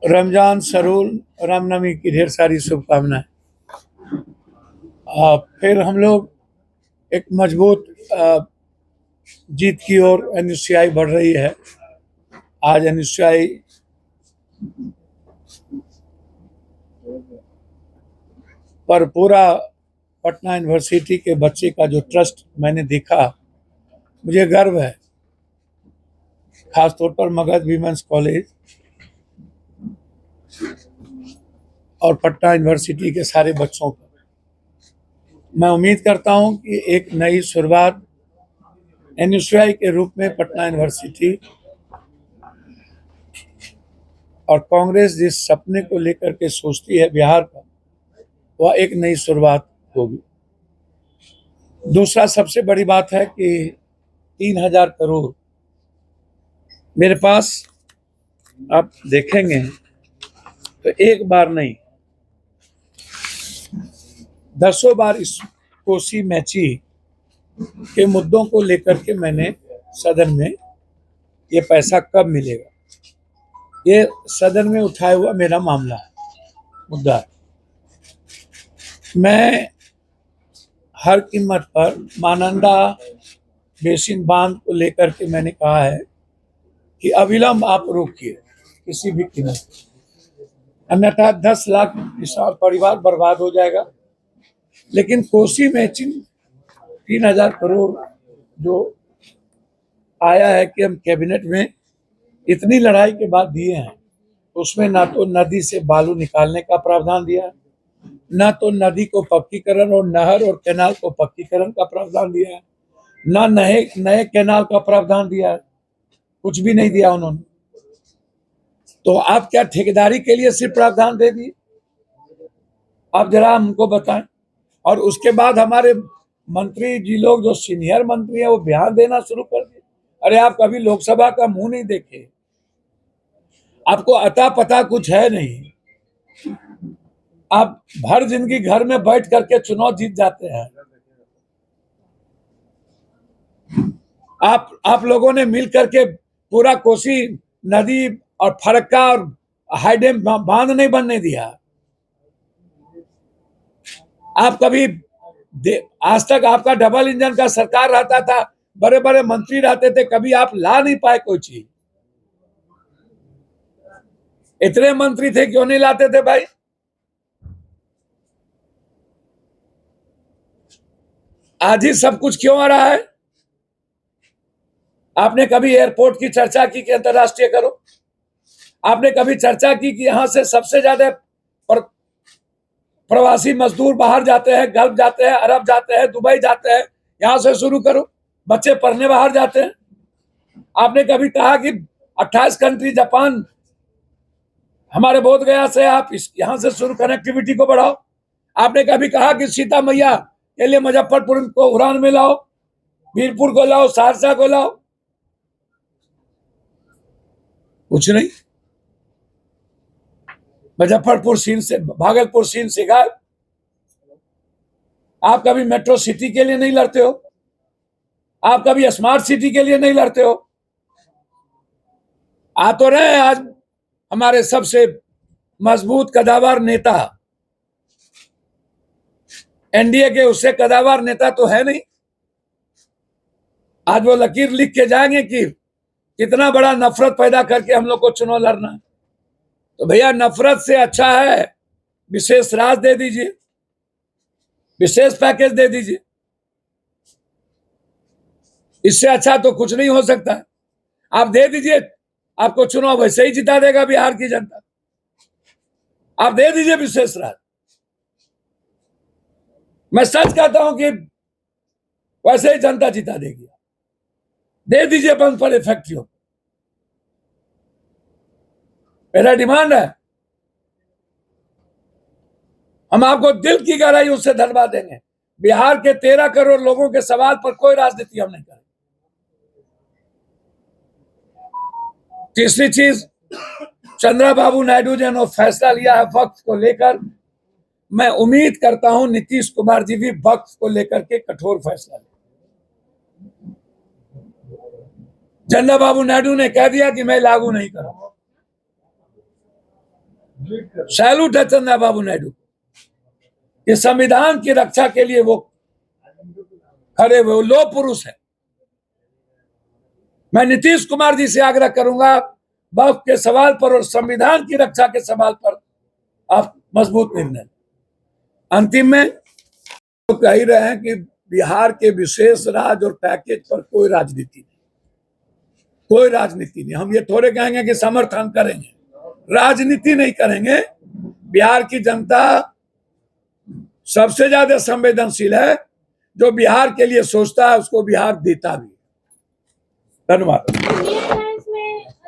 रमजान सरूल रामनवमी की ढेर सारी शुभकामनाएं। फिर हम लोग एक मजबूत जीत की ओर एनएसयूआई बढ़ रही है। आज एनएसयूआई पर पूरा पटना यूनिवर्सिटी के बच्चे का जो ट्रस्ट मैंने देखा, मुझे गर्व है। खासतौर पर मगध विमेंस कॉलेज और पटना यूनिवर्सिटी के सारे बच्चों पर मैं उम्मीद करता हूं कि एक नई शुरुआत एनएसयूआई के रूप में पटना यूनिवर्सिटी और कांग्रेस जिस सपने को लेकर के सोचती है बिहार का, वह एक नई शुरुआत होगी। दूसरा सबसे बड़ी बात है कि 3,000 करोड़ मेरे पास आप देखेंगे तो एक बार नहीं, दसों बार इस कोसी मैची के मुद्दों को लेकर के मैंने सदन में ये पैसा कब मिलेगा, ये सदन में उठाया हुआ मेरा मामला है, मुद्दा है। मैं हर कीमत पर महानंदा बेसिन बांध को लेकर के मैंने कहा है कि अविलंब आप रोकिए किसी भी कीमत, अन्यथा 10 लाख किसान परिवार बर्बाद हो जाएगा। लेकिन कोसी मैचिंग 3,000 करोड़ जो आया है कि हम कैबिनेट में इतनी लड़ाई के बाद दिए हैं, उसमें ना तो नदी से बालू निकालने का प्रावधान दिया है, ना तो नदी को पक्कीकरण और नहर और कैनाल को पक्कीकरण का प्रावधान दिया है, ना नए नए कैनाल का प्रावधान दिया है, कुछ भी नहीं दिया उन्होंने। तो आप क्या ठेकेदारी के लिए सिर्फ प्रावधान दे दिए? आप जरा हमको बताएं। और उसके बाद हमारे मंत्री जी लोग जो सीनियर मंत्री है वो बयान देना शुरू कर दिए। अरे आप कभी लोकसभा का मुंह नहीं देखे, आपको अता पता कुछ है नहीं। आप भर जिंदगी घर में बैठ करके चुनाव जीत जाते हैं। आप लोगों ने मिल करके पूरा कोसी नदी और फरक्का और हाईडेम बांध नहीं बनने दिया। आप कभी आज तक आपका डबल इंजन का सरकार रहता था, बड़े बड़े मंत्री रहते थे, कभी आप ला नहीं पाए कोई चीज। इतने मंत्री थे, क्यों नहीं लाते थे भाई? आज ही सब कुछ क्यों आ रहा है? आपने कभी एयरपोर्ट की चर्चा की कि अंतरराष्ट्रीय करो? आपने कभी चर्चा की कि यहां से सबसे ज्यादा प्रवासी मजदूर बाहर जाते हैं, गल्फ जाते हैं, अरब जाते हैं, दुबई जाते हैं, यहां से शुरू करो। बच्चे पढ़ने बाहर जाते हैं। आपने कभी कहा कि 28 कंट्री, जापान, हमारे बोध गया से आप यहां से शुरू कनेक्टिविटी को बढ़ाओ? आपने कभी कहा कि सीता मैया के लिए मुजफ्फरपुर को उड़ान में लाओ, वीरपुर को लाओ, सहरसा को लाओ? कुछ नहीं। मुजफ्फरपुर सीन से, भागलपुर सीन से गायब। आप कभी मेट्रो सिटी के लिए नहीं लड़ते हो? आप कभी स्मार्ट सिटी के लिए नहीं लड़ते हो? आ तो रहे हैं आज हमारे सबसे मजबूत कदावर नेता, एनडीए के, उससे कदावर नेता तो है नहीं। आज वो लकीर लिख के जाएंगे कि कितना बड़ा नफरत पैदा करके हम लोग को चुनाव लड़ना है। तो भैया, नफरत से अच्छा है विशेष राज दे दीजिए, विशेष पैकेज दे दीजिए। इससे अच्छा तो कुछ नहीं हो सकता। आप दे दीजिए, आपको चुनाव वैसे ही जिता देगा बिहार की जनता। आप दे दीजिए विशेष राज। मैं सच कहता हूं कि वैसे ही जनता जिता देगी। दे दीजिए बंद पड़े फैक्ट्रियों। मेरा डिमांड है, हम आपको दिल की गहराई उससे धन्यवाद देंगे। बिहार के 13 करोड़ लोगों के सवाल पर कोई राजनीति हम नहीं करेंगे। तीसरी चीज, चंद्रबाबू नायडू जी ने फैसला लिया है वक्फ को लेकर। मैं उम्मीद करता हूं नीतीश कुमार जी भी वक्फ को लेकर के कठोर फैसला लें। चंद्रबाबू नायडू ने कह दिया कि मैं लागू नहीं करूंगा। सैल्यूट है चंद्रबाबू नायडू कि संविधान की रक्षा के लिए वो खड़े हुए, लो पुरुष है। मैं नीतीश कुमार जी से आग्रह करूंगा, वक्फ के सवाल पर और संविधान की रक्षा के सवाल पर आप मजबूत निर्णय। अंतिम में तो कह ही रहे हैं कि बिहार के विशेष राज्य और पैकेज पर कोई राजनीति नहीं, कोई राजनीति नहीं। हम ये थोड़े कहेंगे कि समर्थन करेंगे, राजनीति नहीं करेंगे। बिहार की जनता सबसे ज्यादा संवेदनशील है, जो बिहार के लिए सोचता है उसको बिहार देता भी। धन्यवाद।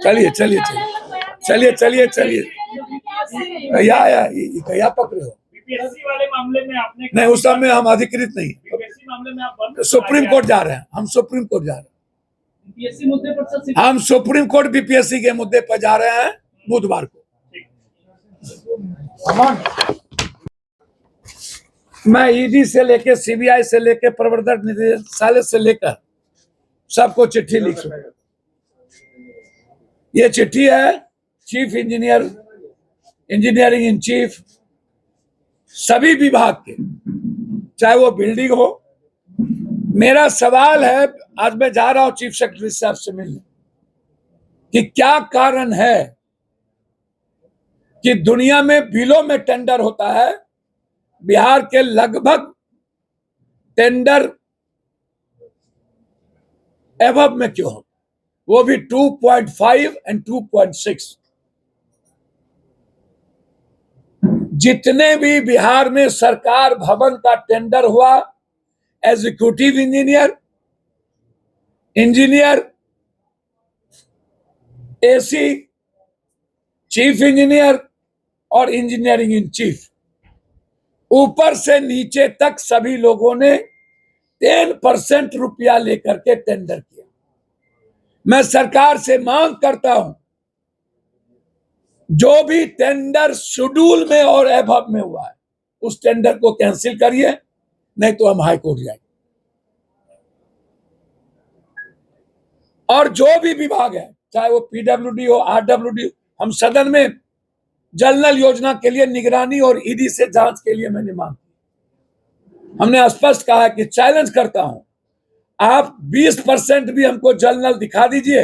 चलिए चलिए चलिए चलिए चलिए कहिया पकड़े हो? बीपीएससी वाले मामले में आपने नहीं, उस समय हम अधिकृत नहीं, बीपीएससी मामले में आप सुप्रीम कोर्ट जा रहे हैं। हम सुप्रीम कोर्ट जा रहे हैं, बीपीएससी मुद्दे पर हम सुप्रीम कोर्ट बीपीएससी के मुद्दे पर जा रहे हैं बुधवार को। मैं ईडी से लेकर सीबीआई से लेकर प्रवर्तन निदेशालय से लेकर सबको चिट्ठी लिख चुका। ये चिट्ठी है चीफ इंजीनियरिंग इन चीफ सभी विभाग के, चाहे वो बिल्डिंग हो। मेरा सवाल है, आज मैं जा रहा हूं चीफ सेक्रेटरी साहब से मिलने, कि क्या कारण है कि दुनिया में बिलों में टेंडर होता है, बिहार के लगभग टेंडर एवब में क्यों हो, वो भी 2.5 एंड 2.6। जितने भी बिहार में सरकार भवन का टेंडर हुआ, executive engineer, AC, chief engineer और इंजीनियरिंग इन चीफ, ऊपर से नीचे तक सभी लोगों ने 10% रुपया लेकर के टेंडर किया। मैं सरकार से मांग करता हूं, जो भी टेंडर शेड्यूल में और एबव में हुआ है उस टेंडर को कैंसिल करिए, नहीं तो हम हाई कोर्ट जाएंगे। और जो भी विभाग है, चाहे वो पीडब्ल्यूडी हो, आरडब्ल्यूडी हो, हम सदन में जल नल योजना के लिए निगरानी और ईडी से जांच के लिए मैंने मांग की। हमने स्पष्ट कहा कि चैलेंज करता हूं, आप 20% भी हमको जल नल दिखा दीजिए,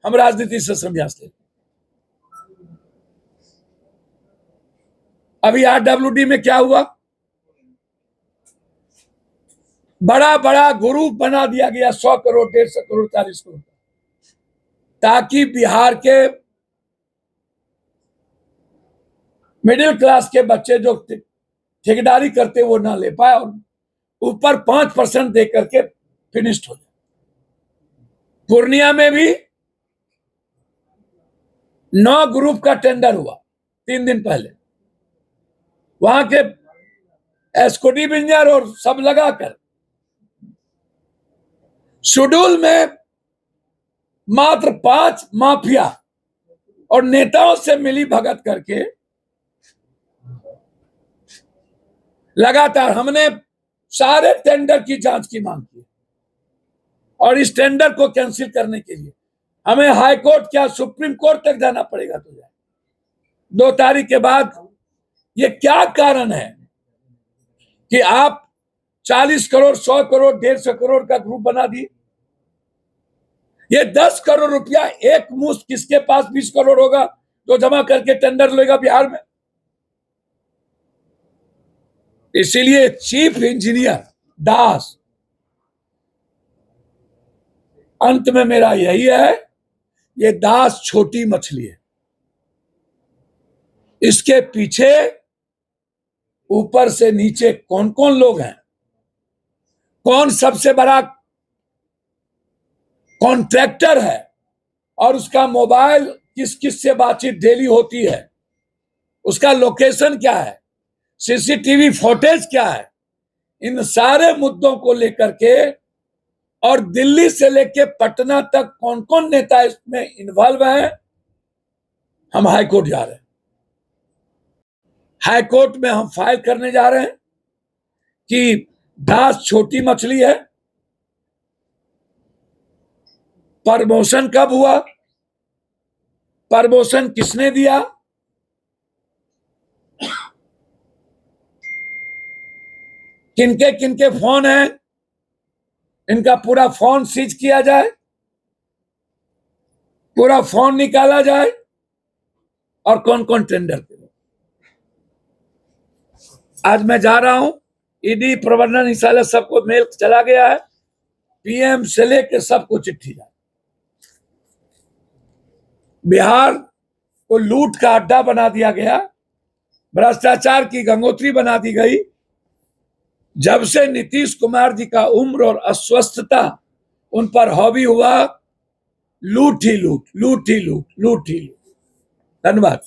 हम राजनीति से संन्यास लेंगे। अभी आरडब्ल्यूडी में क्या हुआ, बड़ा बड़ा ग्रुप बना दिया गया, 100 करोड़ 150 करोड़ 40 करोड़, ताकि बिहार के मिडिल क्लास के बच्चे जो ठेकेदारी करते वो ना ले पाए और ऊपर 5% दे करके फिनिश्ड हो जाए। पूर्णिया में भी 9 ग्रुप का टेंडर हुआ 3 दिन पहले, वहां के एस्कोटिव इंजीनियर और सब लगाकर शेड्यूल में मात्र 5 माफिया और नेताओं से मिली भगत करके लगातार हमने सारे टेंडर की जांच की मांग की, और इस टेंडर को कैंसिल करने के लिए हमें हाई कोर्ट क्या सुप्रीम कोर्ट तक जाना पड़ेगा। तो जाए 2 तारीख के बाद। ये क्या कारण है कि आप 40 करोड़ 100 करोड़ 150 करोड़ का ग्रुप बना दिए? ये 10 करोड़ रुपया एक मुश्त किसके पास 20 करोड़ होगा जो जमा करके टेंडर लेगा बिहार में? इसीलिए चीफ इंजीनियर दास, अंत में मेरा यही है, ये दास छोटी मछली है, इसके पीछे ऊपर से नीचे कौन कौन लोग हैं, कौन सबसे बड़ा कॉन्ट्रैक्टर है, और उसका मोबाइल किस किस से बातचीत डेली होती है, उसका लोकेशन क्या है, सीसीटीवी फुटेज क्या है, इन सारे मुद्दों को लेकर के, और दिल्ली से लेकर पटना तक कौन कौन नेता इसमें इन्वॉल्व हैं, हम हाई कोर्ट जा रहे हैं। हाई कोर्ट में हम फाइल करने जा रहे हैं कि दास छोटी मछली है, प्रमोशन कब हुआ, प्रमोशन किसने दिया, किनके किनके फोन हैं, इनका पूरा फोन सीज किया जाए, पूरा फोन निकाला जाए और कौन कौन टेंडर पे। आज मैं जा रहा हूं, ईडी प्रवर्तन निदेशालय सबको मेल चला गया है, पीएम से लेकर सबको चिट्ठी जाए। बिहार को लूट का अड्डा बना दिया गया, भ्रष्टाचार की गंगोत्री बना दी गई। जब से नीतीश कुमार जी का उम्र और अस्वस्थता उन पर हावी हुआ, लूट ही लूट, लूट ही लूट, लूट ही लूट। धन्यवाद।